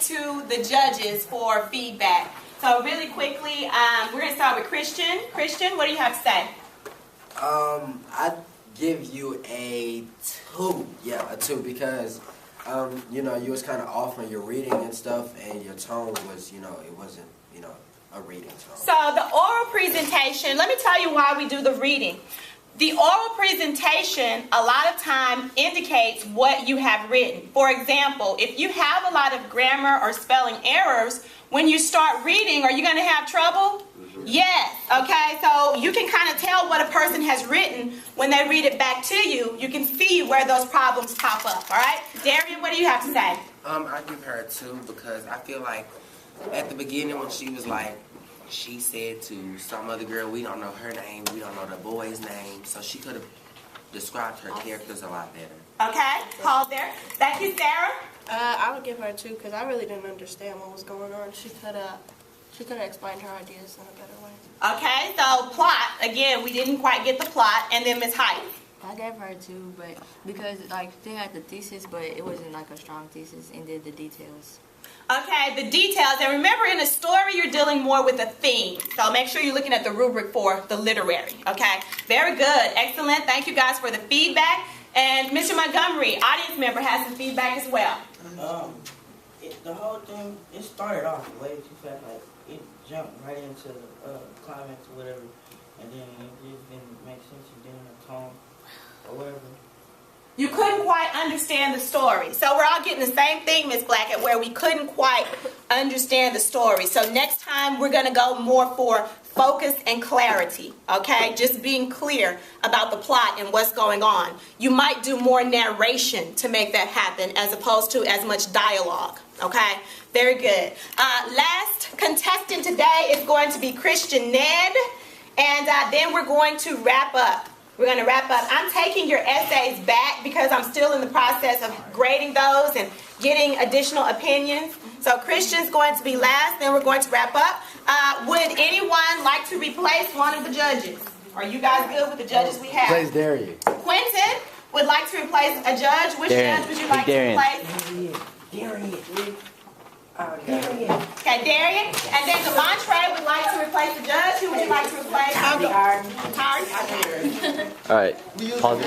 straight to the judges for feedback. So really quickly, we're going to start with Christian. Christian, what do you have to say? I'd give you a 2. Yeah, a 2 because, you know, you was kind of off on your reading and stuff, and your tone was, you know, it wasn't, you know, a reading tone. So the oral presentation, let me tell you why we do the reading. The oral presentation a lot of time indicates what you have written. For example, if you have a lot of grammar or spelling errors, when you start reading, are you going to have trouble? Yes. Okay, so you can kind of tell what a person has written when they read it back to you. You can see where those problems pop up. All right, Darian, what do you have to say? I give her a 2 because I feel like at the beginning when she was like, she said to some other girl, we don't know her name, we don't know the boy's name, so she could have described her characters a lot better. Okay, hold there. Thank you, Sarah. I would give her a 2 because I really didn't understand what was going on. She could have explained her ideas in a better way. Okay, so plot. Again, we didn't quite get the plot. And then Ms. Height. I gave her a 2, but because like they had the thesis, but it wasn't like a strong thesis, and then the details. Okay, the details. And remember, in a story, you're dealing more with a theme. So make sure you're looking at the rubric for the literary. Okay, very good. Excellent. Thank you guys for the feedback. And Mr. Montgomery, audience member, has some feedback as well. The whole thing, it started off way too fast. Like, it jumped right into the climax or whatever. And then it just didn't make sense. You didn't have tone or whatever. You couldn't quite understand the story. So we're all getting the same thing, Ms. Blackett, where we couldn't quite understand the story. So next time we're going to go more for focus and clarity, okay? Just being clear about the plot and what's going on. You might do more narration to make that happen as opposed to as much dialogue, okay? Very good. Last contestant today is going to be Christian Ned, and then we're going to wrap up. We're going to wrap up. I'm taking your essays back because I'm still in the process of grading those and getting additional opinions. So Christian's going to be last, then we're going to wrap up. Would anyone like to replace one of the judges? Are you guys good with the judges we have? Replace Darian. Quentin would like to replace a judge. Which judge would you like to replace? Darian. Okay, Darian. And then Demontre would like to replace the judge. Who would you like to replace? Hard. Hard. All right. Pause it.